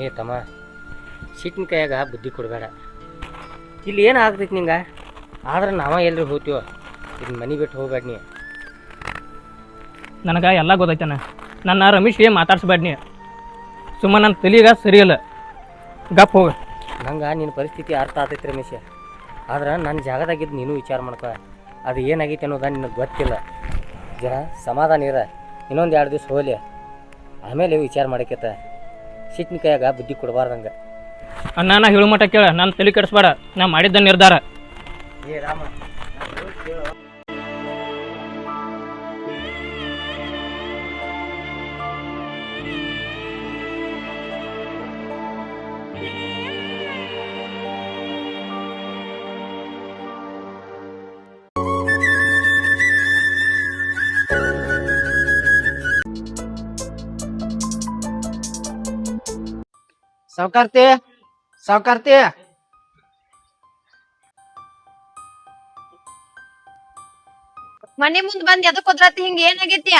ಏ ತಮ್ಮ ಸಿಟ್ಟಿನ ಕೈಯಾಗ ಬುದ್ಧಿ ಕೊಡಬೇಡ. ಇಲ್ಲಿ ಏನು ಆಗ್ತೈತಿ ನಿಂಗೆ, ಆದ್ರೆ ನಾವ ಎಲ್ರಿ ಹೋಗ್ತೀವ, ಇದನ್ನ ಮನೆ ಬಿಟ್ಟು ಹೋಗ್ಬೇಡ ನೀ. ನನಗೆ ಎಲ್ಲ ಗೊತ್ತೈತನ. ನನ್ನ ರಮೇಶ್ಗೆ ಮಾತಾಡ್ಸ್ಬೇಡ್ನಿ. ಸುಮ್ಮ ನನ್ನ ತಲೆಗ ಸರಿ ಇಲ್ಲ. ಗಪ್ ಹೋಗ. ನಂಗೆ ನಿನ್ನ ಪರಿಸ್ಥಿತಿ ಅರ್ಥ ಆಗ್ತೈತಿ ರಮೇಶ. ಆದ್ರೆ ನನ್ನ ಜಾಗದಾಗಿದ್ದು ನೀನು ವಿಚಾರ ಮಾಡ್ಕೊ. ಅದು ಏನಾಗೈತೆ ಅನ್ನೋದು ನಿನಗೆ ಗೊತ್ತಿಲ್ಲ. ಜರ ಸಮಾಧಾನ ಇರ, ಇನ್ನೊಂದು 2 ದಿವಸ ಹೋಗ್ಲಿ, ಆಮೇಲೆ ವಿಚಾರ ಮಾಡಕತ್ತ. ಸಿಟ್ಟಿನ ಕೈಯಾಗ ಬುದ್ಧಿ ಕೊಡಬಾರ್ದಂಗೆ. ಅಣ್ಣ ಹೇಳು ಮಟ್ಟ ಕೇಳ, ನನ್ನ ತಲೆ ಕೆಡಿಸ್ಬೇಡ. ನಾ ಮಾಡಿದ್ದ ನಿರ್ಧಾರ. ಏ ರಾಮ, ಸಾವ್ಕಾರ್ತಿ ಸಾವ್ಕಾರ್ತಿ ಮನಿ ಮುಂದ್ ಬಂದ್ ಎದಕ್ ಕುದ್ರತಿ? ಹಿಂಗ ಏನಾಗೈತಿ?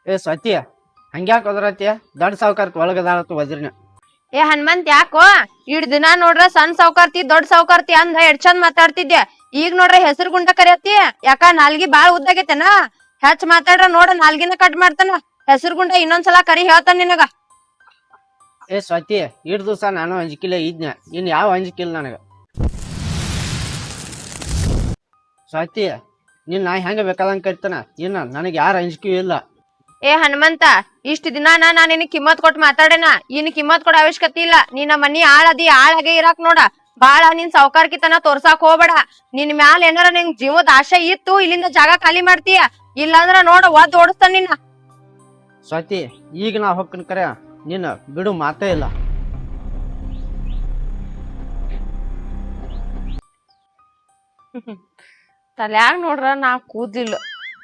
ಏ ಸ್ವತಿ ಹಂಗ್ಯಾಕ ಹೋದ್ರತಿ? ದೊಡ್ಡ ಸಾವ್ಕಾರ್ತಿ ಒಳಗದಾಳತ್ತು ವಜ್ರನ. ಏ ಹನುಮಂತ್ ಯಾಕೋ ಇಡ್ ದಿನ ನೋಡ್ರ ಸಣ್ಣ ಸಾವ್ಕಾರ್ತಿ ದೊಡ್ಡ ಸಾವ್ಕಾರ್ತಿ ಅಂದ ಎಷ್ಟ್ ಚಂದ ಮಾತಾಡ್ತಿದ್ದೆ. ಈಗ ನೋಡ್ರ ಹೆಸರು ಗುಂಡ ಕರಿಯತಿ. ಯಾಕ ನಾಲ್ಗಿ ಬಾಳ ಉದ್ದಾಗೈತೆನ? ಹೆಚ್ಚ ಮಾತಾಡ್ರ ನೋಡ ನಾಲ್ಗಿನ ಕಟ್ ಮಾಡ್ತಾನ. ಹೆಸರು ಗುಂಡ ಇನ್ನೊಂದ್ಸಲ ಕರಿ ಹೇಳ್ತಾನ ನಿನಗ. ಏ ಸ್ವತಿ ಇಡ್ ದಿವ್ಸ ನಾನು ಅಂಜಿಕಿಲ್ಲ ಇದ್ನ, ಇನ್ ಯಾವ ಅಂಜಿಕಿಲ್ಲ ನನಗ. ಸ್ವತಿ ನಿನ್ನ ಹೆಂಗ ಬೇಕಾದಂಗ ಕರಿತಾನ, ಇನ್ನ ನನಗೆ ಯಾರ ಅಂಜಿಕೆಯೂ ಇಲ್ಲ. ಏ ಹನುಮಂತ, ಇಷ್ಟ ದಿನ ನಾ ನಿನ್ ಕಿಮ್ಮತ್ ಕೊಟ್ಟು ಮಾತಾಡೇನ. ಇನ್ ಕಿಮ್ಮತ್ ಕೊಡ ಅವಶ್ಯಕತೆ ಇಲ್ಲ. ನಿನ್ನ ಮನಿ ಆಳದಿ ಆಳಾಗೆ ಇರಾಕ್ ನೋಡ. ಬಾಳ ನಿನ್ ಸಾವ್ಕಾರ್ಕಿತನ ತೋರ್ಸಾಕ್ ಹೋಗ್ಬೇಡ. ನಿನ್ ಮ್ಯಾಲ ಏನಾರ ನಿಂಗ್ ಜೀವದ ಆಶೆ ಇತ್ತು, ಇಲ್ಲಿಂದ ಜಾಗ ಖಾಲಿ ಮಾಡ್ತೀಯ. ಇಲ್ಲಾಂದ್ರ ನೋಡ ಒದ್ ಓಡಿಸ್ತಾನ ನಿನ್ನ. ಸ್ವತಿ ಈಗ ನಾ ಹೊಕ್ಕನ್ ಕರೆ, ನಿನ್ನ ಬಿಡು ಮಾತೇ ಇಲ್ಲ. ತಲ್ಯಾಗ ನೋಡ್ರ ನಾ ಕೂದ್ಲಿಲ್ಲ.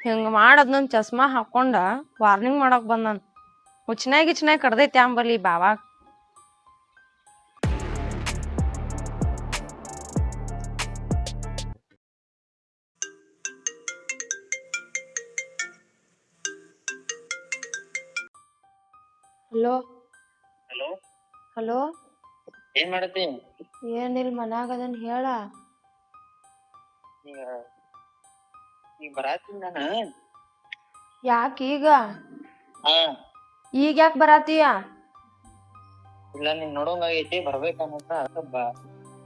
ಹಿಂಗ ಮಾಡದ್ ನನ್ ಚಸ್ಮಾ ಹಾಕೊಂಡ ವಾರ್ನಿಂಗ್ ಮಾಡಕ್ ಬಂದನ್. ಹುಚ್ಚನಾಗಿ ಕಡ್ದೈತಿ ಅಂಬಲಿ ಬಾವಾಗ. ಹಲೋ ಹಲೋ ಹಲೋ, ಏನ್ ಮಾಡತ್ತಿ? ಏನಿಲ್ ಮನ್ಯಾಗ ಅದನ್ ಹೇಳ. ಈಗ ಬರಾತೀನಿ ನಾನು. ಯಾಕ ಈಗ? ಹಾ ಈಗ ಯಾಕ ಬರಾತೀಯ? ಇಲ್ಲ ನೀನ್ ನೋಡೋಂಗಾಗೈತಿ, ಬರ್ಬೇಕನ್ನತ್ತ.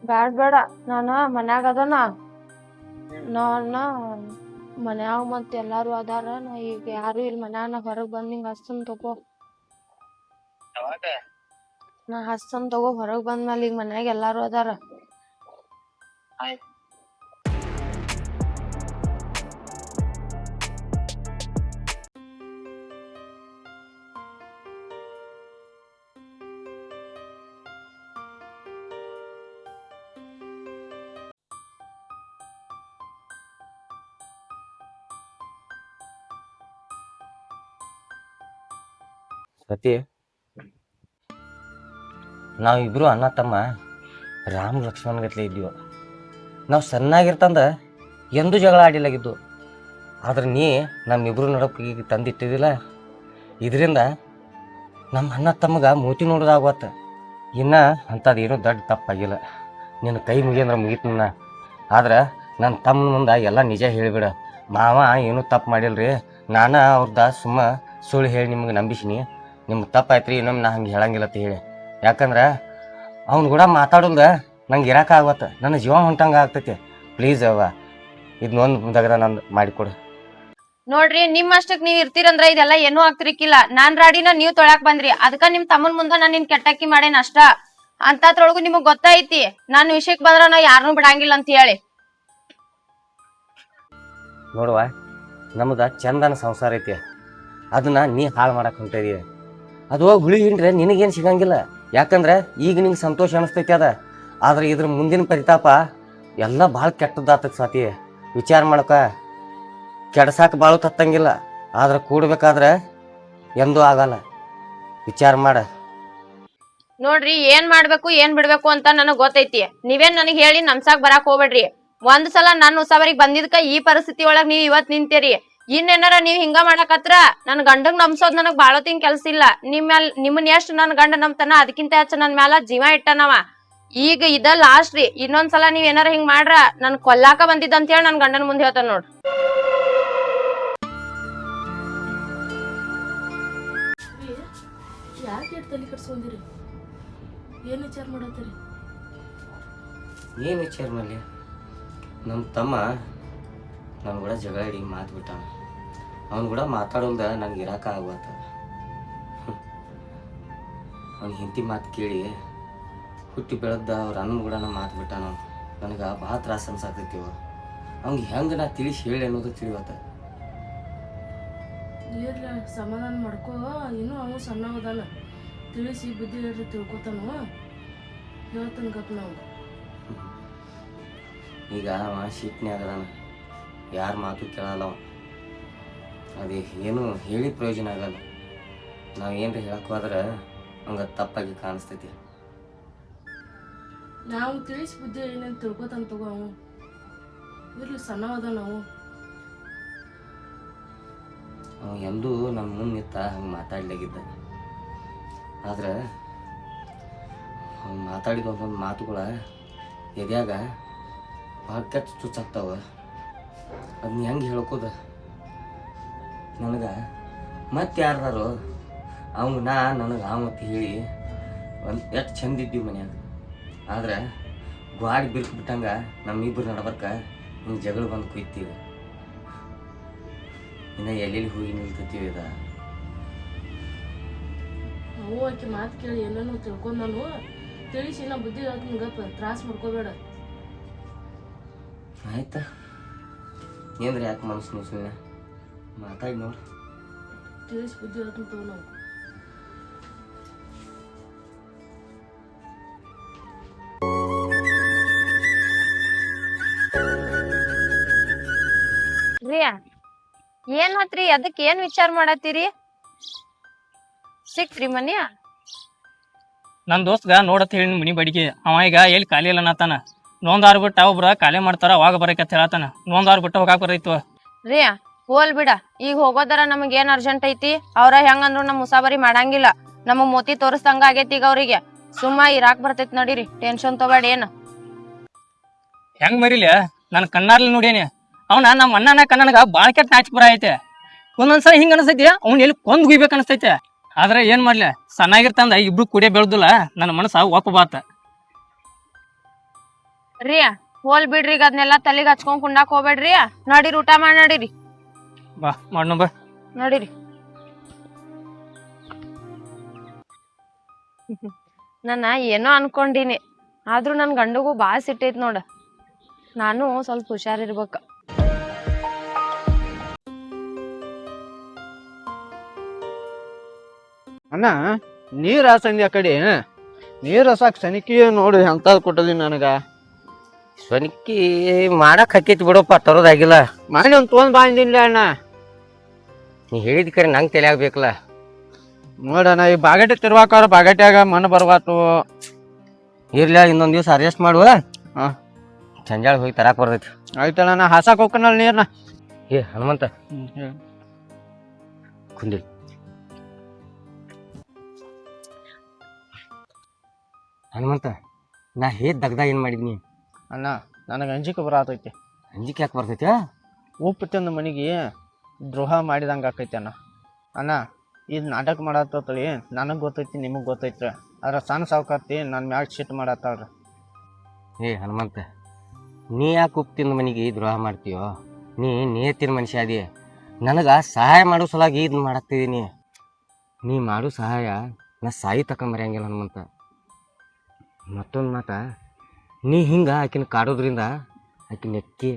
ಬ್ಯಾಡ್ ಬೇಡ, ನಾನ ಮನ್ಯಾಗ ಅದನ. ನಾನ ಮನ್ಯಾಗ ಮತ್ ಎಲ್ಲಾರು ಅದಾರ. ನಾ ಈಗ ಯಾರು ಇಲ್ಲಿ ಮನ್ಯಾಗ, ನಾ ಹೊರಗ್ ಬಂದ್ ನಿಂಗ ಹಸ್ತನ್ ತಗೋ. ಯಾವಾಗ? ನಾ ಹಸ್ತನ್ ತಗೋ, ಹೊರಗ್ ಬಂದ್ಮೇಲೆ. ಈಗ ಮನ್ಯಾಗ ಎಲ್ಲಾರು ಅದಾರ. ಆಯ್ತು. ಸತಿ, ನಾವಿಬ್ರು ಅಣ್ಣ ತಮ್ಮ ರಾಮ ಲಕ್ಷ್ಮಣ್ ಗತ್ಲೆ ಇದ್ದೀವ. ನಾವು ಸಣ್ಣಾಗಿರ್ತಂದ ಎಂದೂ ಜಗಳ ಆಡಿಲಾಗಿದ್ದು. ಆದ್ರೆ ನೀ ನಮ್ಮಿಬ್ರು ನಡಕ್ಕೆ ತಂದಿಟ್ಟಿದ್ದಿಲ್ಲ. ಇದರಿಂದ ನಮ್ಮ ಅಣ್ಣ ತಮ್ಮಗ ಮೂತಿ ನೋಡೋದಾಗತ್ತ. ಇನ್ನು ಅಂಥದ್ದು ಏನೂ ದೊಡ್ಡ ತಪ್ಪಾಗಿಲ್ಲ. ನಿನ್ನ ಕೈ ಮುಗಿಯಂದ್ರೆ ಮುಗೀತು ನನ್ನ. ಆದ್ರೆ ನನ್ನ ತಮ್ಮನ ಮುಂದೆ ಎಲ್ಲ ನಿಜ ಹೇಳಿಬಿಡ. ಮಾವ ಏನೂ ತಪ್ಪು ಮಾಡಿಲ್ರಿ, ನಾನು ಅವ್ರದ್ದು ಸುಮ್ಮ ಸುಳ್ಳು ಹೇಳಿ ನಿಮ್ಗೆ ನಂಬಿಸಿನಿ. ನಿಮ್ಗೆ ತಪ್ಪಾಯ್ತು ರೀ, ಇನ್ನೊಮ್ಮೆ ನಾ ಹಂಗೆ ಹೇಳಂಗಿಲ್ಲ ಅಂತ ಹೇಳಿ. ಯಾಕಂದ್ರೆ ಅವ್ನು ಕೂಡ ಮಾತಾಡೋಲ್ದ ನಂಗೆ ಇರೋಕ್ಕಾಗತ್ತೆ. ನನ್ನ ಜೀವ ಹೊಂಟಂಗೆ ಆಗ್ತೈತಿ. ಪ್ಲೀಸ್ ಅವ್ವ, ಇದನ್ನೊಂದು ದಗದ ನಂದು ಮಾಡಿಕೊಡು. ನೋಡ್ರಿ, ನಿಮ್ಮಷ್ಟಕ್ ನೀವ್ ಇರ್ತೀರಂದ್ರ ಇದೆಲ್ಲ ಏನೂ ಆಗ್ತಿರ್ಕಿಲ್ಲ. ನಾನ್ ರಾಡಿನ ನೀವ್ ತೊಳ್ಯಾಕ್ ಬಂದ್ರಿ. ಅದಕ್ಕ ನಿಮ್ ತಮ್ಮನ್ ಮುಂದ ನಾನ್ ನಿನ್ ಕೆಟ್ಟಾಕಿ ಮಾಡೇನ ಅಷ್ಟ. ಅಂತತ್ರೊಳಗು ನಿಮಗ್ ಗೊತ್ತೈತಿ ನನ್ ವಿಷಯಕ್ ಬಂದ್ರ ನಾ ಯಾರನ್ನೂ ಬಿಡಂಗಿಲ್ಲ ಅಂತ ಹೇಳಿ. ನೋಡುವ, ನಮ್ದು ಚಂದನ ಸಂಸಾರ ಐತಿ. ಅದನ್ನ ನೀ ಹಾಳು ಮಾಡಕ್ಕೆ ಹೊಂಟಿದೀಯ. ಅದು ಹೋಗಿ ಹುಳಿ ಹಿಂಡ್ರೆ ನಿನಗೇನು ಸಿಗಂಗಿಲ್ಲ. ಯಾಕಂದ್ರೆ ಈಗ ನಿಂಗೆ ಸಂತೋಷ ಅನಿಸ್ತೈತಿ ಅದ. ಆದ್ರೆ ಇದ್ರ ಮುಂದಿನ ಪರಿತಾಪ ಎಲ್ಲ ಭಾಳ ಕೆಟ್ಟದ್ದಾಗ್ತೈತಿ ಸ್ವಾತಿ. ವಿಚಾರ ಮಾಡಕ. ಕೆಡ್ಸಾಕ ಭಾಳ ತತ್ತಂಗಿಲ್ಲ, ಆದ್ರೆ ಕೂಡ್ಬೇಕಾದ್ರೆ ಎಂದೂ ಆಗಲ್ಲ. ವಿಚಾರ ಮಾಡ. ನೋಡ್ರಿ, ಏನ್ ಮಾಡ್ಬೇಕು ಏನ್ ಬಿಡ್ಬೇಕು ಅಂತ ನನಗ್ ಗೊತ್ತೈತಿ. ನೀವೇನ್ ನನಗ್ ಹೇಳಿ ನಮ್ಸಾಕ್ ಬರಾಕ್ ಹೋಗ್ಬೇಡ್ರಿ. ಒಂದ್ ಸಲ ನನ್ನ ಉಸಾವರಿಗೆ ಬಂದಿದ್ಕ ಈ ಪರಿಸ್ಥಿತಿ ಒಳಗ್ ನೀವ್ ಇವತ್ ನಿಂತೀರಿ. ಇನ್ನೇನಾರ ನೀವ್ ಹಿಂಗ ಮಾಡಕತ್ರ ನನ್ ಗಂಡಗ್ ನಂಬ್ಸೋದ್ ನನಗ್ ಬಾಳೋತಿನ್ ಕೆಲ್ಸ ಇಲ್ಲ. ನಿಮ್ಮನ್ ಎಷ್ಟ್ ನನ್ ಗಂಡ ನಂಬ್ತಾನ ಅದಕ್ಕಿಂತ ಹೆಚ್ಚ ನನ್ ಮ್ಯಾಲ ಜೀವ ಇಟ್ಟನವ. ಈಗ ಇದ ಲಾಸ್ಟ್ ರೀ. ಇನ್ನೊಂದ್ಸಲ ನೀವ್ ಏನಾರ ಹಿಂಗ್ ಮಾಡ್ರ ನನ್ ಕೊಲ್ಲಾಕ ಬಂದಿದ್ದ ಅಂತ ಹೇಳಿ ನನ್ ಗಂಡನ ಮುಂದೆ ಹೇಳ್ತಾನ ನೋಡ್. ಯಾಕೆ ತಲೆ ಕಟ್ಸ್ಕೊಂಡಿರಿ? ಏನು ವಿಚಾರ ಮಾಡತ್ತೀರಿ? ಏನು ವಿಚಾರ ಮಾಡಲಿ, ನಮ್ಮ ತಮ್ಮ ನನ್ನ ಕೂಡ ಜಗಳ ಹಿಡಿ ಮಾತು ಬಿಟ್ಟಾನ. ಅವನು ಕೂಡ ಮಾತಾಡೋಲ್ದ ನನಗೆ ಇರಾಕ ಆಗತ್ತ. ಅವ್ನ ಹಿಂತಿ ಮಾತು ಕೇಳಿ ಹುಟ್ಟಿ ಬೆಳೆದ ಅವ್ರ ಅನ್ನ ಕೂಡ ನಾ ಮಾತು ಬಿಟ್ಟಾನ. ನನಗೆ ಭಾಳ ತ್ರಾಸ ಅನ್ಸಾಕೈತಿವ. ಅವ್ನಿಗೆ ಹೆಂಗೆ ನಾ ತಿಳಿಸಿ ಹೇಳಿ ಅನ್ನೋದು ತಿಳಿವತ್ತ. ಇರ್ಲ ಸಮಾಧಾನ ಮಾಡ್ಕೋ. ಇನ್ನೂ ಅವನು ಸಣ್ಣ ಹೋದಾನ, ತಿಳಿಸಿ ಬುದ್ಧಿ ಹೇಳ್ರಿ ತಿಳ್ಕೊತಾನು. ಹೇಳ್ತಾನ ಗಪ್ ನಾವು. ಈಗ ಅವ ಶೀಟ್ನ್ಯಾಗ ಅದಾನ, ಯಾರ ಮಾತು ಕೇಳಲ್ಲ ಅವ. ಅದೇ ಏನು ಹೇಳಿ ಪ್ರಯೋಜನ ಆಗಲ್ಲ. ನಾವು ಏನ್ರ ಹೇಳಕ್ಕೆ ಹೋದ್ರೆ ಹಂಗೆ ತಪ್ಪಾಗಿ ಕಾಣಿಸ್ತೈತಿ. ನಾವು ತಿಳಿಸಿ ಬುದ್ಧಿ ಏನಂತ ತಿಳ್ಕೊತಾನ ತಗೋ ಅವು. ಇರ್ಲಿ ಸಣ್ಣ ಹೋದ ನಾವು. ಅವ ಎಂದೂ ನಮ್ಮ ಮುಂದೆ ನಿಂತ ಹಂಗೆ ಮಾತಾಡ್ಲಾಗಿದ್ದ. ಆದ್ರೆ ಅವ್ನು ಮಾತಾಡಿದ ಒಂದೊಂದು ಮಾತುಗಳ ಎದ್ಯಾಗ ಭಾಳ ಕೆಟ್ಟ ಚುಚ್ಚಾಗ್ತಾವ. ಅದನ್ನ ಹೆಂಗೆ ಹೇಳ್ಕೋದ ನನಗೆ ಮತ್ತೆ ಯಾರ್ದಾರು ಅವಂಗ ನನಗೆ ಮತ್ತೆ ಹೇಳಿ ಒಂದು ಎಷ್ಟು ಚಂದ ಇದ್ದೀವಿ ಮನ್ಯಾಗ. ಆದ್ರೆ ಗ್ವಾಡಿ ಬಿರ್ಕು ಬಿಟ್ಟಂಗ ನಮ್ಮಿಬ್ಬರು ನಡ್ಬರ್ಕ ಹಿಂಗೆ ಜಗಳ ಬಂದು ಕುಯ್ತೀವಿ. ಇನ್ನು ಎಲ್ಲೆಲ್ಲಿ ಹೋಗಿ ನಿಲ್ತೀವಿ ಇದ. ನಾವು ಆಕೆ ಮಾತು ಕೇಳಿ ಏನೇನೋ ತಿಳ್ಕೊಂಡ್ ನಾನು ತಿಳಿಸಿ ನಾ ಬುದ್ಧಿ ಹೇಳ್ತೀನಿ ಗಪ್ಪ. ತ್ರಾಸ ಮಾಡ್ಕೋಬೇಡ. ಆಯ್ತಾ ಏನ್ರಿ ಯಾಕೆ ಮನಸ್ಸು ಸುಮ್ಮನೆ ಮಾತಾಡಿ ನೋಡ್ರಿ. ತಿಳಿಸಿ ಬುದ್ಧಿ ಹೇಳ್ತೀನಿ ತಗೋ ನಾವು. ರೀ ಏನ್ ಆತ್ರಿ? ಅದಕ್ ಏನ್ ವಿಚಾರ ಮಾಡತ್ತೀರಿ? ಸಿಕ್ತ್ರಿ ಮನ್ಯ? ನನ್ನ ದೋಸ್ತ್ಗ ನೋಡತ್ ಹೇಳಿ ಮನಿ ಬಡಿಗೆ ಅವ ಈಗ ಎಲ್ಲಿ ಖಾಲಿ ಇಲ್ಲ ಅನ್ನತಾನ. ನೋಂದಾರು ಬಿಟ್ಟು ಒಬ್ರ ಖಾಲಿ ಮಾಡ್ತಾರ, ಅವಾಗ ಬರಕತ್ ಹೇಳತ್ತಾನ. ನೋಂದಾರು ಬಿಟ್ಟು ಹೋಗಾಕ ಬರೈತು. ರೀ ಹೋಲ್ ಬಿಡ, ಈಗ ಹೋಗೋದರ ನಮಗ್ ಏನ್ ಅರ್ಜೆಂಟ್ ಐತಿ? ಅವ್ರ ಹೆಂಗಂದ್ರು ನಮ್ ಮುಸಾಬರಿ ಮಾಡಂಗಿಲ್ಲ. ನಮ್ಮ ಮೋತಿ ತೋರಿಸ್ದಂಗ ಆಗೈತಿ ಈಗ ಅವ್ರಿಗೆ. ಸುಮ್ಮ ಇರಾಕ್ ಬರ್ತೈತಿ ನಡೀರಿ, ಟೆನ್ಷನ್ ತಗೋಬೇಡ. ಏನ್ ಹೆಂಗ್ ಮರಿಲಿ? ನನ್ ಕಣ್ಣಾರ್ಲಿ ನೋಡೇನಿ ಅವನ. ನಮ್ಮ ಅಣ್ಣನ ಕಣ್ಣನಗ ಬಾಳ ಕೆಟ್ಟ ನಾಚಿಕೆ ಬರ ಐತೆ. ಒಂದೊಂದ್ಸಲ ಹಿಂಗ ಅನಸ್ತೈತಿ ಅವ್ನ ಎಲ್ಲಿ ಕೊಂದ್ ಗುಯ್ಬೇಕು ಅನಸ್ತೈತೆ. ಆದ್ರೆ ಏನ್ ಮಾಡ್ಲಿ, ಸಣ್ಣಾಗಿರ್ತಂದ ಇಬ್ರು ಕುಡಿಯ ಬೆಳ್ದುಲ್ಲ ನನ್ನ ಮನಸ್ಸ ಒಪ್ಪ ಬಾತ. ರೀ ಹೋಲ್ ಬಿಡ್ರಿ, ಈಗ ಅದನ್ನೆಲ್ಲಾ ತಲೆಗೆ ಹಚ್ಕೊಂಡ್ ಕುಂಡಾಕ್ ಹೋಗ್ಬೇಡ್ರಿ. ನಡೀರಿ ಊಟ ಮಾಡಿ ನಡೀರಿ. ಬಾ ಮಾಡೋಣ ಬಾ ನಡೀರಿ. ನಾನ ಏನೋ ಅನ್ಕೊಂಡಿನಿ, ಆದ್ರೂ ನನ್ ಗಂಡಗೂ ಬಾಳ ಸಿಟ್ಟೈತ್ ನೋಡ. ನಾನು ಸ್ವಲ್ಪ ಹುಷಾರಿರ್ಬೇಕ. ಅಣ್ಣ ನೀರ್ ಹಾಸಂದಿ ಆ ಕಡೆ. ನೀರ್ ಹಸಾಕ್ ಸನಿಕಿ ನೋಡಿ ಎಂತ ಕೊಟ್ಟದಿ ನನಗ. ಸ್ವನಿಕ್ಕಿ ಮಾಡಕ್ ಹಾಕೈತಿ ಬಿಡಪ್ಪ, ತರೋದಾಗಿಲ್ಲ. ಮಾಡಿ ಒಂದು ತೊಗೊಂಡ್ ಬಂದಿಲ್ಲ ಅಣ್ಣ. ನೀ ಹೇಳಿದ ಕರೆ ನಂಗೆ ತಲೆ ಆಗ್ಬೇಕಲ್ಲ. ನೋಡಣ್ಣ ಈ ಬಾಗಟೆ ತಿರ್ವಾಕಾರ ಬಾಗಟ್ಯಾಗ ಮಣ್ಣು ಬರ್ಬಾತು. ಇರ್ಲ ಇನ್ನೊಂದ್ ದಿವ್ಸ ಅಡ್ಜಸ್ಟ್ ಮಾಡುವ. ಹಾ ಸಂಜಾಳ ಹೋಗಿ ತರಾಕ್ ಬರ್ತೈತಿ. ಆಯ್ತಣ್ಣ, ನಾ ಹಾಸಾಕ್ ಹೋಗ್ಕನಲ್ಲ ನೀರ್ನ. ಏ ಹನುಮಂತ ಕುಂದಿ. ಹನುಮಂತ, ನಾ ಹೇದ್ ದಗ್ದಾಗ ಏನ್ ಮಾಡಿದ್ನಿ? ಅಣ್ಣ ನನಗೆ ಅಂಜಿಕೆ ಬರತೈತಿ. ಅಂಜಿಕೆ ಯಾಕೆ ಬರ್ತೈತಿ? ಉಪ್ಪು ತಿಂದ ಮನೆಗೆ ದ್ರೋಹ ಮಾಡಿದಂಗೆ ಆಕೈತಿ ಅಣ್ಣ. ಅಣ್ಣ ಇದು ನಾಟಕ ಮಾಡತ್ತಳಿ ನನಗೆ ಗೊತ್ತೈತಿ, ನಿಮಗೆ ಗೊತ್ತೈತಿ. ಆದ್ರೆ ಸಣ್ಣ ಸಾವುಕಾರ್ತಿ ನನ್ನ ಮ್ಯಾಗ ಸಿಟ್ಟು ಮಾಡತ್ತಾಳ್ರಿ. ಏ ಹನುಮಂತ, ನೀ ಯಾಕೆ ಉಪ್ಪು ತಿಂದ ಮನೆಗೆ ದ್ರೋಹ ಮಾಡ್ತೀಯೋ? ನೀ ನೇತಿನ ಮನುಷ್ಯ ಅದಿ. ನನಗೆ ಸಹಾಯ ಮಾಡೋ ಸಲುವಾಗಿ ಇದನ್ನ ಮಾಡಾಕ್ತಿದ್ದೀನಿ. ನೀ ಮಾಡೋ ಸಹಾಯ ನಾ ಸಾಯಿ ತಕೊಂಬರಂಗಿಲ್ಲ ಹನುಮಂತ. ಮತ್ತೊಂದು ಮಾತ, ನೀ ಹಿಂಗೆ ಆಕಿನ ಕಾಡೋದ್ರಿಂದ ಆಕಿನ ನೆಕ್ಕಿ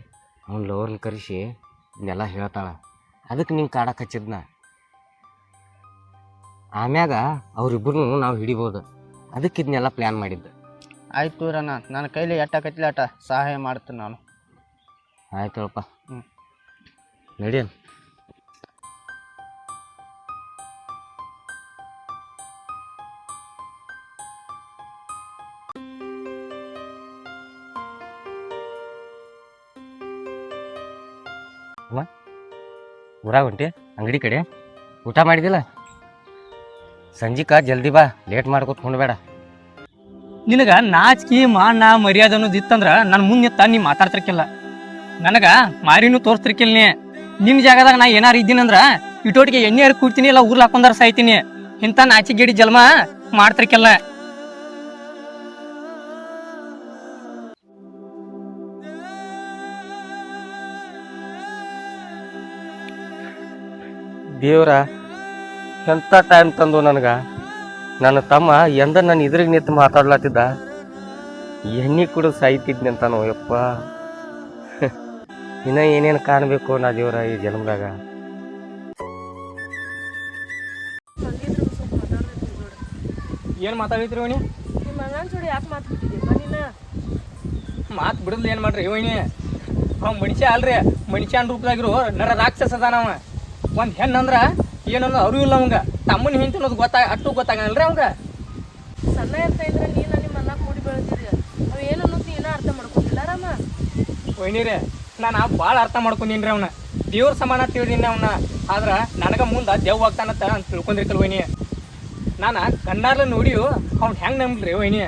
ಅವ್ನ ಲವರ್ನ ಕರೆಸಿ ಇದನ್ನೆಲ್ಲ ಹೇಳ್ತಾಳ. ಅದಕ್ಕೆ ನಿಂಗೆ ಕಾಡಕ್ಕೆ ಹಚ್ಚಿದ್ನ. ಆಮ್ಯಾಗ ಅವ್ರಿಬ್ರು ನಾವು ಹಿಡಿಬೋದು. ಅದಕ್ಕೆ ಇದನ್ನೆಲ್ಲ ಪ್ಲ್ಯಾನ್ ಮಾಡಿದ್ದೆ. ಆಯ್ತು ರಣ್ಣ, ನನ್ನ ಕೈಲಿ ಎಟ್ಟಾಕೈತಿಲ್ಲ ಅಟ ಸಹಾಯ ಮಾಡ್ತೀನಿ ನಾನು. ಆಯ್ತಳಪ್ಪ. ನಡಿಯನ್. ಊರಾಗ ಹೊಂಟಿ ಅಂಗಡಿ ಕಡೆ ಊಟ ಮಾಡಿದಿಲ್ಲ ಸಂಜಿಕ ಜಲ್ದಿ ಬಾ ಲೇಟ್ ಮಾಡ್ಕೊತ ಹೊಂಡ್ಬೇಡ. ನಿನಗ ನಾಚಿಕೆ ಮಾನ ಮರ್ಯಾದೆ ಅನ್ನೋದು ಇತ್ತಂದ್ರ ನನ್ನ ಮುಂದೆ ನೀ ಮಾತಾಡ್ತಿರ್ಕಿಲ್ಲ, ನನಗ ಮಾರಿನೂ ತೋರಿಸ್ತಿರ್ಕಿಲ್ಲ. ನಿನ್ನ ಜಾಗದಾಗ ನಾ ಏನಾರು ಇದ್ದೀನಂದ್ರ ಇಟೋಟಿಗೆ ಎಣ್ಣೆ ಹರಿ ಕೂಡ್ತೀನಿ, ಇಲ್ಲ ಊರ್ಲ ಹಾಕೊಂಡಾರ ಸಾಯ್ತೀನಿ. ಇಂಥ ನಾಚಿಗೇಡಿ ಜನ್ಮ ಮಾಡ್ತಿರ್ಕಿಲ್ಲ. ದೇವ್ರ ಎಂಥ ಟೈಮ್ ತಂದು ನನಗೆ. ನನ್ನ ತಮ್ಮ ಎಂದ ನನ್ನ ಇದ್ರಿಗೆ ನಿಂತು ಮಾತಾಡ್ಲತ್ತಿದ್ದ, ಎಣ್ಣೆ ಕುಡಿದು ಸಾಯ್ತಿದ್ನಿ ಅಂತಾನು. ಯಪ್ಪ ಇನ್ನ ಏನೇನು ಕಾಣಬೇಕು ನಾ ದೇವ್ರ ಈ ಜನ್ಮದಾಗ. ಏನು ಮಾತಾಡಿದ್ರಿ ವೈನಿ? ನಿಮ್ಮ ಅಣ್ಣನ ಜೋಡಿ ಯಾಕೆ ಮಾತಾಡ್ತಿದ್ದೀಪ್ಪ ನೀನು? ಮಾತು ಬಿಡದ್ಲು ಏನು ಮಾಡ್ರಿ ವೈನಿ? ಅವ ಮನುಷ್ಯ ಅಲ್ರಿ, ಮನುಷ್ಯನ ರೂಪದಾಗಿರು ನರ ರಾಕ್ಷಸ ಅದಾನವ. ಒಂದು ಹೆಣ್ಣಂದ್ರ ಏನನ್ನೋ ಅರಿವು ಇಲ್ಲ ಅವಂಗ. ತಮ್ಮನ ಹಿಂತಿ ಅನ್ನೋದು ಅಷ್ಟು ಗೊತ್ತಾಗಲ್ರಿ ಅವಂಗ. ಸಣ್ಣ ಅಂತ ಇದ್ರೆ ನೀನು ನಿಮ್ಮ ಅಣ್ಣ ಕೂಡಿ ಬೆಳೆದಿದ್ದೆ, ಅವು ಏನು ಅನ್ನೋದು ನೀನು ಅರ್ಥ ಮಾಡ್ಕೊಂಡಿಲ್ಲ ರಾಮ. ವೈನಿರೇ, ನಾನು ಭಾಳ ಅರ್ಥ ಮಾಡ್ಕೊಂಡೀನಿ ಅವನ. ದೇವ್ರ ಸಮಾನ ತಿಳಿದೀನಿ ಅವನ. ಆದ್ರೆ ನನಗೆ ಮುಂದೆ ದೇವ್ ಆಗ್ತಾನಂತ ಅಂತ ತಿಳ್ಕೊಂಡಿರ್ಕಲ್ ವೈನಿ. ನಾನು ಕಣ್ಣಾರ್ಲ ನೋಡಿಯು ಅವ್ನು ಹೆಂಗೆ ನಂಬ್ರಿ ವೈನಿ?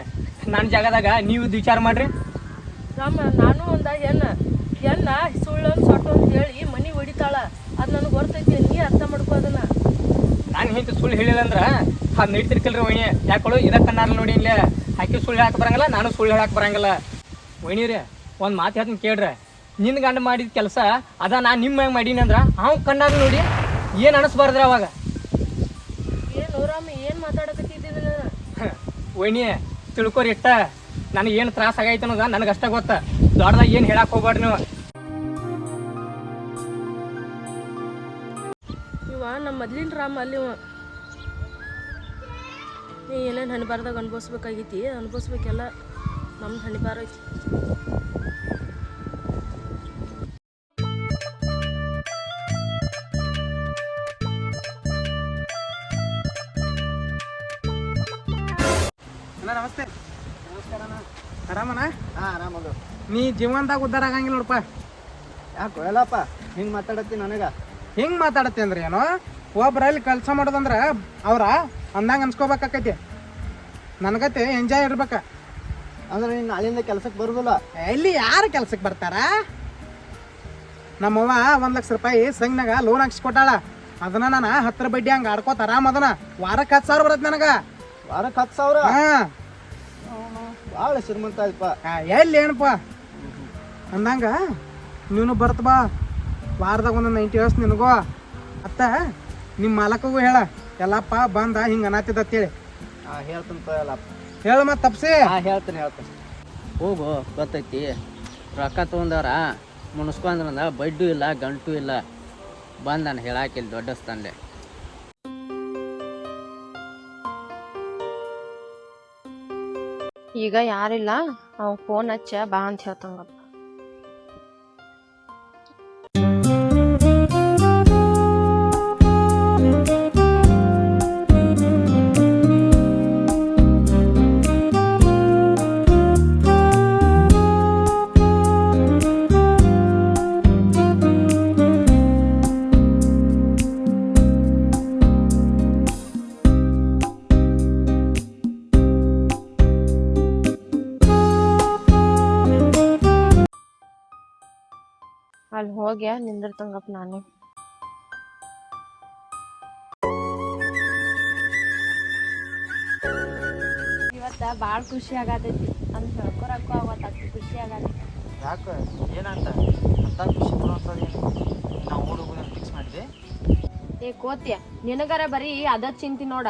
ನನ್ನ ಜಾಗದಾಗ ನೀವು ಇದು ವಿಚಾರ ಮಾಡ್ರಿ. ರಾಮ, ನಾನು ಒಂದ ಹೆಣ್ಣ ಸುಳ್ಳು ಸೊಟ್ಟು ಅಂತ ಹೇಳಿ ಮನೆ ಹೊಡಿತಾಳ, ಅದು ನನಗೆ ಗೊತ್ತೈತಿ. ನೀ ಅರ್ಥ ಮಾಡ್ಕೋ ಅದನ್ನ. ನಾನು ಹಿಂತ ಸುಳ್ಳು ಹೇಳಿಲ್ಲ ಅಂದ್ರೆ ಅದು ನಡೀತಿರ್ಕಲ್ರಿ ವೈನಿ. ಯಾಕಳು ಇದಕ್ಕೆ ಕಣ್ಣಾರ್ಲ ನೋಡಿ ಇಲ್ಲೇ ಆಕೆ ಸುಳ್ಳು ಹೇಳಕ್ಕೆ ಬರಂಗಿಲ್ಲ, ನಾನು ಸುಳ್ಳು ಹೇಳಕ್ಕೆ ಬರಂಗಿಲ್ಲ. ವೈನಿ ರೀ, ಒಂದು ಮಾತು ಹೇಳ್ತೀನಿ ಕೇಳ್ರಿ. ನಿನ್ನ ಗಂಡ ಮಾಡಿದ ಕೆಲಸ ಅದ ನಾನು ನಿಮ್ಮ ಮ್ಯಾಗ ಮಾಡೀನಿ ಅಂದ್ರೆ ಅವ್ನು ಕಣ್ಣಾರ್ಲ ನೋಡಿ ಏನು ಅನಿಸ್ಬಾರ್ದ್ರಿ ಅವಾಗ? ಏನು ರಾಮ, ಏನು ಮಾತಾಡಕತ್ತಿದ್ದೀನಿ ನಾನು? ವೈನಿ ತಿಳ್ಕೊರಿ ಇಟ್ಟ. ನನಗೆ ಏನು ತ್ರಾಸ ಆಗೈತೆ ಅನ್ನೋದ ನನಗೆ ಅಷ್ಟ ಗೊತ್ತ. ದೊಡ್ಡದಾಗ ಏನು ಹೇಳಕ್ಕೆ ಹೋಗ್ಬೇಡ್ರಿ ನೀವು. ಇವ ನಮ್ಮ ಮೊದ್ಲಿನ ರಾಮ ಅಲ್ಲಿ. ನೀ ಏನೇನು ಹಣಿಬಾರ್ದಾಗ ಅನ್ಭವಿಸ್ಬೇಕಾಗೈತಿ, ಅನ್ಭವಿಸ್ಬೇಕೆಲ್ಲ. ನಮ್ದು ಹಣಿಬಾರ ಐತಿ. ನಮಸ್ತೆ. ನಮಸ್ಕಾರಣ್ಣ. ಆರಾಮಣ್ಣ? ಹಾಂ ಆರಾಮದು. ನೀ ಜೀವನದಾಗ ಉದ್ದಾರ ಆಗಂಗಿಲ್ಲ ನೋಡಪ್ಪ. ಯಾಕೆ ಹೇಳಪ್ಪ ಹಿಂಗೆ ಮಾತಾಡತ್ತಿ ನನಗೆ? ಹೆಂಗೆ ಮಾತಾಡತ್ತೆ ಅಂದ್ರೆ ಏನೋ, ಒಬ್ರಲ್ಲಿ ಕೆಲಸ ಮಾಡೋದಂದ್ರೆ ಅವ್ರ ಅಂದಂಗೆ ಅನ್ಸ್ಕೋಬೇಕಾಕೈತಿ. ನನಗತ್ತೆ ಎಂಜಾಯ್ ಇರ್ಬೇಕ. ಅಂದ್ರೆ ನೀನು ನಾಳಿಂದ ಕೆಲ್ಸಕ್ಕೆ ಬರೋದಿಲ್ಲ? ಎಲ್ಲಿ ಯಾರು ಕೆಲ್ಸಕ್ಕೆ ಬರ್ತಾರ? ನಮ್ಮವ್ವ 1,00,000 ರೂಪಾಯಿ ಸಂಘನಾಗ ಲೋನ್ ಹಾಕ್ಸ್ಕೊಟ್ಟಾಳ. ಅದನ್ನ ನಾನು 10 ಬಡ್ಡಿ ಹಂಗೆ ಆಡ್ಕೋತ ಆರಾಮ. ಅದನ್ನ ವಾರಕ್ಕೆ 10,000 ಬರತ್ತೆ ನನಗೆ. ವಾರಕ್ಕೆ 10,000? ಹಾಂ, ಭಾಳ ಶ್ರೀಮಂತ ಆಯ್ತಪ್ಪ. ಎಲ್ಲಿ ಏನಪ್ಪ ಅಂದಂಗ ನೀನು ಬರ್ತ ಬಾ. ವಾರದಾಗ ಒಂದು 90 ವರ್ಷ ನಿನಗೋ. ಅತ್ತ ನಿಮ್ಮ ಮಾಲಕಗೂ ಹೇಳ, ಎಲ್ಲಪ್ಪ ಬಂದ ಹಿಂಗೆ ಅನ್ನತ್ತಿದ್ದ ಹಾಂ ಹೇಳ್ತೀನಿ ಹೇಳಪ್ಪ. ಹೇಳ ಮತ್ತೆ ತಪ್ಸಿ. ಹಾಂ ಹೇಳ್ತೀನಿ. ಹೋಗು, ಗೊತ್ತೈತಿ. ರೊಕ್ಕ ತೊಗೊಂಡವ್ರ ಮುನ್ಸ್ಕೊಂಡ್ರಂದ ಬಡ್ಡು ಇಲ್ಲ ಗಂಟು ಇಲ್ಲ. ಬಂದು ನಾನು ಹೇಳಾಕಿಲ್ಲ ದೊಡ್ಡ ಸ್ಥಾನಲೆ. ಈಗ ಯಾರಿಲ್ಲ, ಅವ್ ಫೋನ್ ಹಚ್ಚ ಬಾ ಅಂತ ಹೇಳ್ತಂಗಪ್ಪ. ಅಲ್ಲಿ ಹೋಗ್ಯ ನಿಂದಿರ್ತಂಗಪ್ಪ ನಾನು. ಇವತ್ತ ಭಾಳ ಖುಷಿ ಆಗತೈತಿ ಅಂತ ಹೇಳ್ಕೊರಕ್ಕೂ ಅವತ್ತು ಖುಷಿ ಆಗತೈತಿ. ಯಾಕೆ ಏನಂತ ಅಂತ ಖುಷಿ ಪಡೋಂಥದ್ದೇನು? ನಾವು ಹುಡುಗನ ಫಿಕ್ಸ್ ಮಾಡಿದೆ. ಏ ಕೋತ್ಯ, ನಿನಗರ ಬರೀ ಅದ ಚಿಂತಿ ನೋಡ.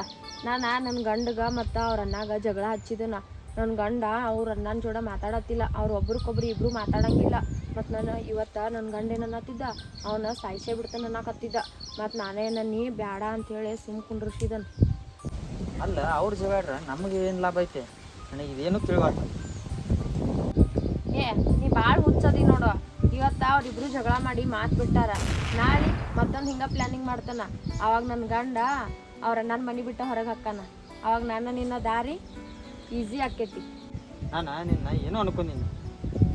ನನ್ನ ಗಂಡಗ ಮತ್ತು ಅವ್ರ ಅಣ್ಣಾಗ ಜಗಳ ಹಚ್ಚಿದನ. ನನ್ನ ಗಂಡ ಅವ್ರ ಅಣ್ಣನ ಜೋಡ ಮಾತಾಡತ್ತಿಲ್ಲ, ಅವ್ರು ಒಬ್ರಿಗೊಬ್ರು ಇಬ್ರು ಮಾತಾಡಂಗಿಲ್ಲ. ಮತ್ತು ನಾನು ಇವತ್ತು ನನ್ನ ಗಂಡ ಏನನ್ನತ್ತಿದ್ದ, ಅವನ ಸಾಯಿಸೇ ಬಿಡ್ತಾನೆ ಅನ್ನಕತ್ತಿದ್ದ. ಮತ್ತು ನಾನೇ ನೀ ಬೇಡ ಅಂಥೇಳಿ ಸುಮ್ ಕುಂಡ್ರಿಸಿದನು. ಅಲ್ಲ, ಅವ್ರ ಜಗಳ ನಮಗೆ ಏನು ಲಾಭ ಐತೆ? ನನಗೆ ಇದೇನು ತಿಳಿಬಾರ್ದು. ಏ ನೀ ಭಾಳ ಹುಚ್ಚದಿ ನೋಡು. ಇವತ್ತು ಅವ್ರಿಬ್ರು ಜಗಳ ಮಾಡಿ ಮಾತು ಬಿಟ್ಟಾರ. ನಾಳೆ ಮತ್ತೊಂದು ಹಿಂಗೆ ಪ್ಲ್ಯಾನಿಂಗ್ ಮಾಡ್ತಾನ. ಅವಾಗ ನನ್ನ ಗಂಡ ಅವ್ರ ಅಣ್ಣನ ಮನೆ ಬಿಟ್ಟು ಹೊರಗೆ ಹಾಕ್ಕಾನ. ಅವಾಗ ನಾನು ನಿನ್ನ ದಾರಿ ಈಸಿ ಆಕೈತಿ. ನಾನು ನಿನ್ನ ಏನೋ ಅನ್ಕೊಂಡೀನಿ.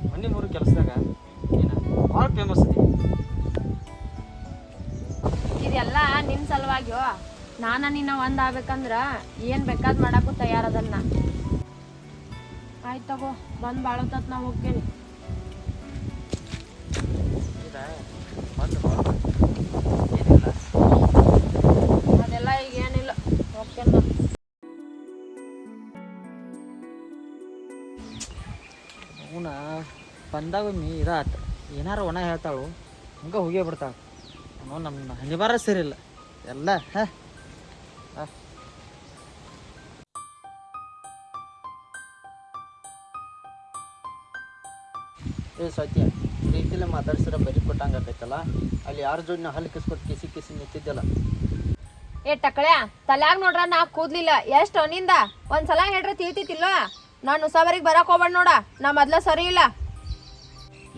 ಮೊನ್ನೆ 3 ಕೆಲಸದಾಗ ನೀನು ಭಾಳ ಫೇಮಸ್ ಅದಿ. ನಿನ್ ಸಲುವಾಗಿಯೋ. ನಾನ ನಿನ್ನ ಒಂದ್ ಆಗ್ಬೇಕಂದ್ರ ಏನ್ ಬೇಕಾದ್ ಮಾಡಾಕು ತಯಾರದನ್ನ. ಆಯ್ತ್ ತಗೋ, ಬಂದ್ ಬಾಳತತ್ ನಾ ಹೋಗ್ತೇನೆ. ಅದೆಲ್ಲ ಈಗ ಏನಿಲ್ಲ, ಹೋಗ್ತೇನೆ ನಾನು. ಅವನ ಬಂದಾಗ ಇದಾತ ಏನಾರ ಒಣ ಹೇಳ್ತಾಳು ಹಂಗೆ ಹೋಗೇ ಬಿಡ್ತಾಳೆ. ಅವನು ನಮ್ಮ ಹಣಿಬಾರ ಸರಿಯಿಲ್ಲ ಎಲ್ಲ. ಏ ಸತ್ಯ, ಪ್ರೀತಿಲೆ ಮಾತಾಡ್ಸಿರ ಬರಿ ಕೊಟ್ಟಂಗೆ ಆಕೈತಲ್ಲ. ಅಲ್ಲಿ ಯಾರ ಜೋಡಿ ನಾ ಹಲ್ಲು ಕಿಸ್ಕೊಟ್ಟು ಕಿಸಿ ನಿಂತಿದ್ದಲ್ಲ. ಏ ಟಕಳ್ಯಾ, ತಲ್ಯಾಗ ನೋಡ್ರ ನಾ ಕೂದ್ಲಿಲ್ಲ ಎಷ್ಟ್ ನಿಂದ ಒಂದ್ಸಲ ಹೇಳ್ರೆ ತಿಳ್ತಿತ್ತಿಲ್ಲ. ನಾನು ಉಸಾಬರಿಗೆ ಬರಕ್ ಹೋಗ್ಬೇಡ ನೋಡ, ನಾ ಮೊದ್ಲ ಸರಿ ಇಲ್ಲ.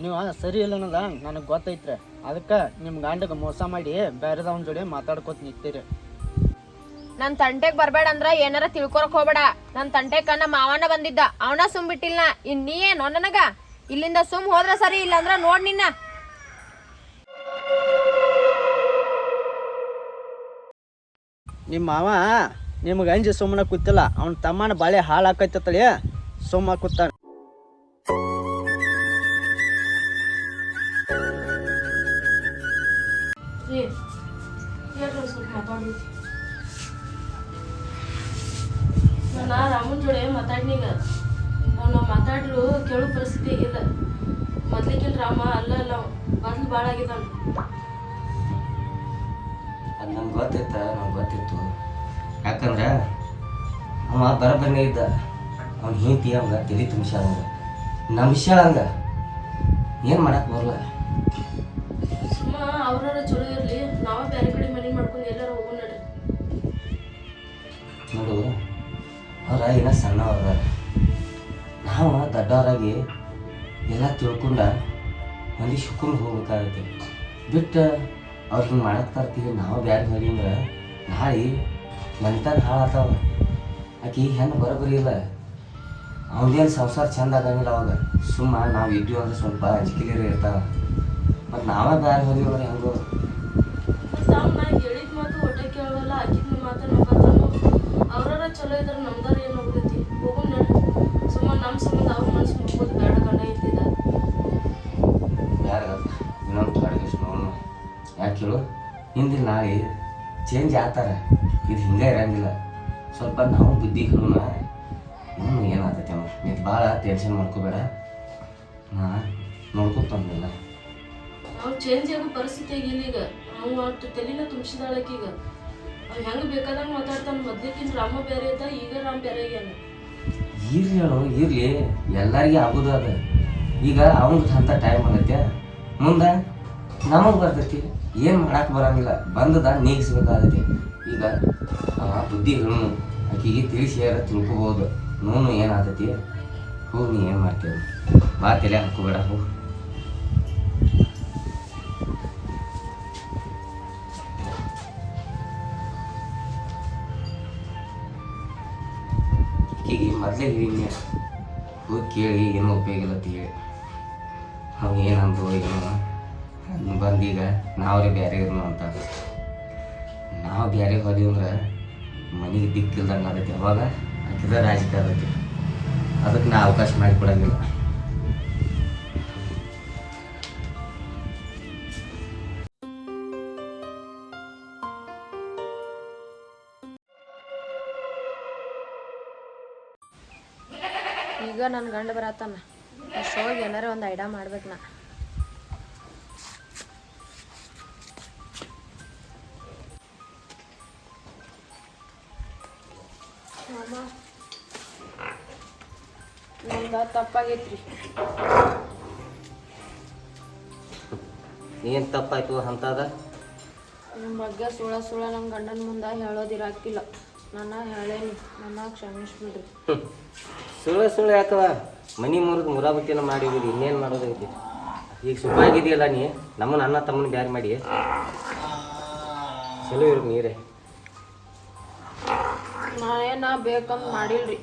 ನೀವು ಸರಿ ಇಲ್ಲ ಅನ್ನೋದ ನನಗೆ ಗೊತ್ತೈತ್ರಿ. ಅದಕ್ಕೆ ನಿಮ್ಮ ಗಂಡಗೆ ಮೋಸ ಮಾಡಿ ಬೇರೆದವನ ಜೋಡಿ ಮಾತಾಡ್ಕೊತ ನಿಂತೀರಿ. ನನ್ ತಂಟೆಗ್ ಬರ್ಬೇಡ ಅಂದ್ರ ಏನಾರ ತಿಳ್ಕೊರಕ್ ಹೋಗ್ಬೇಡ. ನನ್ ತಂಟೆಗ್ ನಮ್ಮ ಮಾವನ ಬಂದಿದ್ದ, ಅವನ ಸುಮ್ ಬಿಟ್ಟಿಲ್ಲ. ಇನ್ ನೀ ಏನೋ ನನಗ ಇಲ್ಲಿಂದ ಸುಮ್ ಹೋದ್ರ ಸರಿ, ಇಲ್ಲ ಅಂದ್ರ ನೋಡ್ ನಿನ್ನ. ನಿಮ್ಮ ಮಾವ ನಿಮ್ಗೆ ಅಂಜಿ ಸುಮ್ಮನೆ ಕೂತಿಲ್ಲ. ಅವ್ನ ತಮ್ಮನ ಬಾಳೆ ಹಾಳು ಹಾಕೈತಳಿ ಸುಮ್ಮ ಕೂತಾನ. ಏ ಹೇಳ್ರಿ ಸ್ವಲ್ಪ ಮಾತಾಡಿ. ನಾನು ರಾಮನ್ ಜೋಡಿ ಮಾತಾಡ್ನೀಗ. ನಾವು ಮಾತಾಡ್ರು ಕೇಳೋ ಪರಿಸ್ಥಿತಿ ಇಲ್ಲ. ಮೊದ್ಲಿಗಿನ ರಾಮ ಅಲ್ಲ ಬದ್ಲು ಭಾಳ ಆಗಿದ್ದಾನ. ಅದು ನಂಗೆ ಗೊತ್ತಿತ್ತು. ಯಾಕಂದ್ರೆ ಅವ ಬರಬನ್ನೇ ಇದ್ದ. ಅವ್ನ ಹೆಂಡತಿ ಹಂಗೆ ತಲೆ ತುಂಬಿಸ್ಯಾಳಂಗ ನಂಬಿಸ್ಯಾಳಂಗ ಏನು ಮಾಡಕ್ಕೆ ಬರಲ್ಲ. ಸುಮ್ಮ ಅವ್ರ ಚಲೋ ಇರಲಿ, ನಾವ ಬೇರೆ ಕಡೆ ಮನೆ ಮಾಡ್ಕೊಂಡು ಎಲ್ಲಾರ ಹೋಗೋಣ ನಡ್ರಿ. ನೋಡು, ಅವ್ರ ಏನೋ ಸಣ್ಣವ್ರ, ನಾವು ದೊಡ್ಡವರಾಗಿ ಎಲ್ಲ ತಿಳ್ಕೊಂಡ ಮಂದಿ ಶುಕ್ರನ್ ಹೋಗ್ಬೇಕಾಗತ್ತೆ. ಬಿಟ್ಟು ಅವ್ರು ಹಿಂಗೆ ಮಾಡಕ್ಕೆ ತರ್ತೀವಿ ನಾವು ಬ್ಯಾರೆ ಮರಿ ಅಂದ್ರೆ ನಾಳೆ ಮನಿತನ ಹಾಳಾತಾವ. ಆಕೆ ಹೆಣ್ಣು ಬರೋಬ್ಬರಿ ಇಲ್ಲ. ಅವನೇನು ಸಂಸಾರ ಚಂದ ಆಗಂಗಿಲ್ಲ. ಅವಾಗ ಸುಮ್ಮ ನಾವು ಇದ್ದೀವಿ ಅಂದ್ರೆ ಸ್ವಲ್ಪ ಅಂಜಿಕೆಲೇರಿ ಇರ್ತಾವ. ಮತ್ತು ನಾವೇ ಬ್ಯಾರೆ ಹೋದಿವಿ ಅಂದ್ರೆ ಹೆಂಗೋ. ತಾವು ನಾ ಹೇಳಿದ ಮಾತು ಹೊಟ್ಟೆ ಕೇಳವಲ್ಲ, ಆಕಿನ ಮಾತು ನಂಬತ್ತಾನು. ಅವ್ರಾರ ಚಲೋ ಇದ್ರೆ ನಮ್ದಾರ ಏನು ಹೋಗ್ತೈತಿ. ಹೋಗೋಣ ನಡ್ರಿ. ಸುಮ್ಮ ನಮ್ಮ ಸಂಬಂಧ ಅವ್ರ ಮನಸ್ಸು ಮುಗ್ಬೋದು ಬೇಡ ಗಂಡ ಇದ್ದಿದ್ದ. ಯಾರು ಇನ್ನೊಂದು ಥಾಡಿಗೆ ನೋವು ಯಾಕೆ ಹೇಳು, ಹಿಂದಿನ ನಾಳೆ ಚೇಂಜ್ ಆಗ್ತಾರ. ಇದು ಹಿಂಗೆ ಇರಂಗಿಲ್ಲ. ಸ್ವಲ್ಪ ನಾವು ಬುದ್ಧಿ ಹೇಳೋಣ. ನಾನು ಏನಾಗ್ತೈತೆ ಅಮ್ಮ, ನೀನು ಭಾಳ ಟೆನ್ಷನ್ ಮಾಡ್ಕೋಬೇಡ, ನಾ ನೋಡ್ಕೊತಂದಿಲ್ಲ. ಅವ್ನು ಚೇಂಜ್ ಆಗೋ ಪರಿಸ್ಥಿತಿಯಾಗ ಇಲ್ಲೀಗ. ಅವ್ನು ಅಷ್ಟು ತಲೆನ ತುಂಬಿಸಿದಾಳಕೀಗ. ಅವ್ ಹೆಂಗೆ ಬೇಕಾದಂಗೆ ಮಾತಾಡ್ತಾನೆ. ಮೊದ್ಲಿಕ್ಕಿನ ರಾಮ ಬೇರೆ ಇದ್ದ, ಈಗ ರಾಮ ಬೇರೆ ಆಗ್ಯಾನ. ಇರ್ಲಿ ಎಲ್ಲರಿಗೂ ಆಗೋದು ಅದು. ಈಗ ಅವ್ನಿಗೆ ಅಂಥ ಟೈಮ್ ಬಂದೈತೆ, ಮುಂದೆ ನಮಗೆ ಬರ್ತೈತಿ. ಏನು ಮಾಡಕ್ಕೆ ಬರೋಂಗಿಲ್ಲ, ಬಂದದ ನೀಗಿಸ್ಬೇಕಾಗೈತಿ. ಈಗ ಬುದ್ಧಿ ಹೇಳು, ಆಕಿಗೆ ತಿಳಿಸಿ ಯಾರ ತಿಳ್ಕೊಬೋದು. ನೋನು ಏನಾಗ್ತೈತಿ. ಹೋಗಿ ನೀ ಏನು ಮಾಡ್ತೀವಿ ಬಾ, ತಲೆ ಹಾಕೋಬೇಡ. ಹೋಗಿ ಈಗ ಮೊದಲೇ ಹೇಳಿದ್ನಿ, ಹೋಗಿ ಕೇಳಿ ಏನೂ ಉಪಯೋಗ ಇಲ್ಲ ಅಂತ ಹೇಳಿ. ಅವ್ನು ಏನಂದ್ರು ಏನೋ ಬಂದೀಗ ನಾವ್ರೇ ಬೇರೆ ಇರೋನು ಅಂತ. ನಾವು ಬೇರೆ ಹೋದಿವಿ ಅಂದ್ರೆ ಮನೆಗೆ ದಿಕ್ಕಿಲ್ದಂಗೆ ಆಗೈತಿ. ಅವಾಗ ಆಕಿದ ರಾಜಕೀಯ ಆಗೈತಿ. ಅದಕ್ಕೆ ನಾ ಅವಕಾಶ ಮಾಡಿಕೊಡಂಗಿಲ್ಲ. ಈಗ ನನ್ನ ಗಂಡ ಬರತ್ತಾನ. ಅಷ್ಟೊಳಗೆ ಏನಾರ ಒಂದು ಐಡಿಯಾ ಮಾಡ್ಬೇಕು ನಾ. ನಮ್ದು ತಪ್ಪಾಗೈತ್ರಿ. ಏನು ತಪ್ಪಾಯ್ತು ಅಂತದ? ನಿಮ್ಮ ಬಗ್ಗೆ ಸುಳ ನಮ್ಮ ಗಂಡನ ಮುಂದೆ ಹೇಳೋದಿರಾಕಿಲ್ಲ. ನನ್ನ ಹೇಳೇನಿ, ನನ್ನ ಕ್ಷಮಿಸ್ಬಿಡ್ರಿ. ಸುಳ್ಳು ಯಾಕವ? ಮನೆ ಮುರಿದು ಮುರಾಬಟ್ಟಿನ ಮಾಡಿದ್ದೀವಿ, ಇನ್ನೇನು ಮಾಡೋದೈತಿ? ಈಗ ಸುಖವಾಗಿದೆಯಲ್ಲ ನೀ, ನಮ್ಮನ್ನ ಅಣ್ಣ ತಮ್ಮನ ಬ್ಯಾರೆ ಮಾಡಿ ಚಲೋ ಇರು ನೀರೇ. ನಾ ಬೇಕಂತ ಮಾಡಿಲ್ರಿ.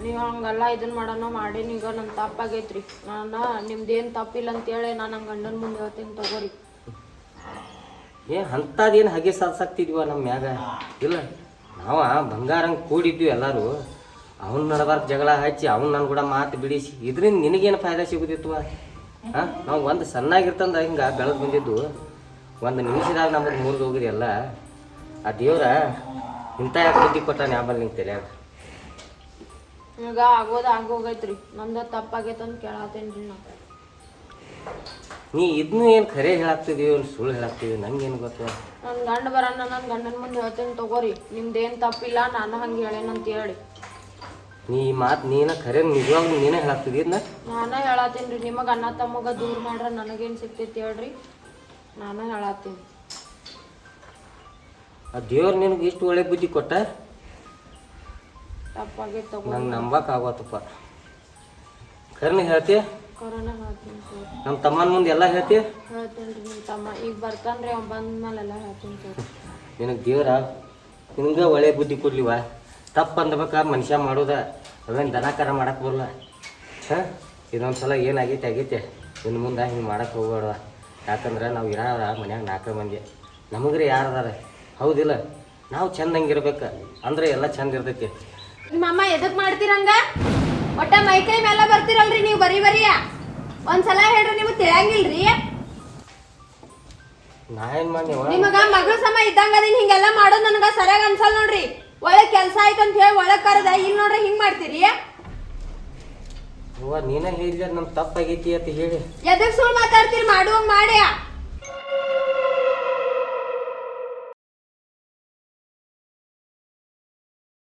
ನೀವು ಹಂಗೆಲ್ಲ ಇದನ್ನ ಮಾಡೋಣ ಮಾಡೀನಿ. ಈಗ ನನ್ನ ತಪ್ಪಾಗೈತ್ರಿ. ನಾನು ನಿಮ್ದೇನು ತಪ್ಪಿಲ್ಲ ಅಂತೇಳಿ ನಾನು ನಮ್ಮ ಗಂಡನ ಮುಂದೆ ಹೇಳ್ತೀನಿ, ತಗೋರಿ. ಅಂಥದ್ದೇನು ಹಾಗೆ ಸಾಧಿಸಾಕ್ತಿದ್ವ ನಮ್ಮ ಮ್ಯಾಗ ಇಲ್ಲ. ನಾವು ಬಂಗಾರಂಗೆ ಕೂಡಿದ್ವಿ ಎಲ್ಲರೂ. ಅವ್ನ ನಡಬಾರ್ದು ಜಗಳ ಹಚ್ಚಿ ಅವ್ನು ನನ್ನ ಕೂಡ ಮಾತು ಬಿಡಿಸಿ ಇದರಿಂದ ನಿನಗೇನು ಫಾಯ್ದಾ ಸಿಗುತ್ತಿತ್ತು? ಹಾಂ, ನಾವು ಒಂದು ಸಣ್ಣಾಗಿರ್ತಂದ ಹಿಂಗೆ ಬೆಳೆದು ಬಂದಿದ್ದು ಒಂದು ನಿಮಿಷದಾಗ ನಮಗೆ ಮುರಿದು ಹೋಗಿದೆಲ್ಲ. ಆ ದೇವ್ರ ಇಂಥ ಯಾಕೆ ಬುದ್ಧಿ ಕೊಟ್ಟಾನೆ ಆಮೇಲೆ ನಿಂಗೆ ತಲೆಯಾಗ. ಈಗ ಆಗೋದು ಆಗೋಗೈತ್ರಿ, ನಂದು ತಪ್ಪಾಗೈತೆ ಅಂತ ಕೇಳತ್ತೇನ್ರಿ ನಾ. ನೀ ಇದನ್ನು ಏನು ಖರೆ ಹೇಳಾಗ್ತಿದೀವಿ ಸುಳ್ಳು ಹೇಳಾಗ್ತಿದೀವಿ ನಂಗೇನು ಗೊತ್ತು? ನನ್ನ ಗಂಡ ಬರೋಣ, ನನ್ನ ಗಂಡನ ಮುಂದೆ ಹೇಳ್ತೇನೆ ತಗೋರಿ, ನಿಮ್ದೇನು ತಪ್ಪಿಲ್ಲ, ನಾನು ಹಂಗೆ ಹೇಳೇನಂತ ಹೇಳಿ. ನೀ ಮಾತು ನೀನ ಖರೆ ನಿಜವಾಗ್ಲೂ ನೀನೇ ಹೇಳಾಗ್ತಿದ್ದೀನ? ನಾನೇ ಹೇಳತ್ತೀನಿ ರೀ, ನಿಮಗೆ ಅಣ್ಣ ತಮ್ಮಗ ದೂರ ಮಾಡ್ರೆ ನನಗೇನು ಸಿಗ್ತೈತಿ ಹೇಳ್ರಿ, ನಾನೇ ಹೇಳತ್ತೀನಿ. ಆ ದೇವ್ರು ನಿನಗೆ ಇಷ್ಟು ಒಳ್ಳೆ ಬುದ್ಧಿ ಕೊಟ್ಟ? ತಪ್ಪಾಗೈತೆ ತಗೋ. ನಂಗೆ ನಂಬಕ್ಕಾಗತ್ತಪ್ಪ. ಖರೇನೆ ಹೇಳ್ತಿ? ಕರೋನ ಹೇಳ್ತೀನಿ ತಗೋರಿ. ನಮ್ಮ ತಮ್ಮನ ಮುಂದೆ ಎಲ್ಲ ಹೇಳ್ತಿ? ಹೇಳ್ತೀನಿ ರೀ, ನಿಮ್ಮ ತಮ್ಮ ಈಗ ಬರ್ತಾನ್ರಿ, ಅವ್ನು ಬಂದ ಮೇಲೆಲ್ಲ ಹೇಳ್ತೀನಿ ತಗೋರಿ. ನಿನಗೆ ದೇವ್ರ ನಿನಗೆ ಒಳ್ಳೆ ಬುದ್ಧಿ ಕೊಡ್ಲಿವ? ತಪ್ಪು ಅಂದ್ಬೇಕಾ ಮನುಷ್ಯ ಮಾಡೋದ, ಅವೇನು ದನಕಾರ ಮಾಡಕ್ಕೆ ಬರಲ್ಲ. ಹಾಂ, ಇದೊಂದು ಸಲ ಏನಾಗೈತೆ ಆಗೈತೆ, ಇನ್ನು ಮುಂದೆ ಹಿಂಗೆ ಮಾಡಕ್ಕೆ ಹೋಗ್ಬೇಡ. ಯಾಕಂದ್ರೆ ನಾವು ಇರೋರ ಮನ್ಯಾಗ 4 ಮಂದಿ, ನಮಗ್ರಿ ಯಾರದಾರ? ಹೌದಿಲ್ಲ? ನಾವು ಚಂದಂಗಿರ್ಬೇಕು ಅಂದ್ರೆ ಎಲ್ಲ ಚಂದ ಇರ್ತೈತಿ. ನಿಮ್ಮಮ್ಮ ಎದಕ್ ಮಾಡ್ತೀರಂಗ? ಒಟ್ಟ ಮೈಕೈ ಮೇಲೆ ಬರ್ತಿರಲ್ರಿ ನೀವು ಬರೀ ಒಂದ್ಸಲ ಹೇಳ್ರಿ, ನಿಮಗ್ ತಿಳಿಯಂಗಿಲ್ರಿ? ನಾ ಏನು ಮಾಡಿ ನಿಮಗ ಮಗಳ ಸಮ ಇದ್ದಂಗ ಅದೀನಿ, ಹಿಂಗೆಲ್ಲ ಮಾಡೋದು ನನಗ ಸರಿಯಾಗಿ ಅನ್ಸಲ್ ನೋಡ್ರಿ. ಒಳಗ್ ಕೆಲ್ಸ ಆಯ್ತು ಅಂತ ಹೇಳಿ ಒಳಗ್ ಕರೆದ, ಇಲ್ಲಿ ನೋಡ್ರಿ ಹಿಂಗ್ ಮಾಡ್ತೀರಿ. ಅವ್ವ ನೀನೇ ಹೇಳಿದ್ರೆ ನಮ್ಮ ತಪ್ಪಾಗೈತಿ ಅಂತ ಹೇಳಿ ಎದಕ್ ಸುಳ್ಳು ಮಾತಾಡ್ತೀರಿ? ಮಾಡುವಂಗ್ ಮಾಡಿ.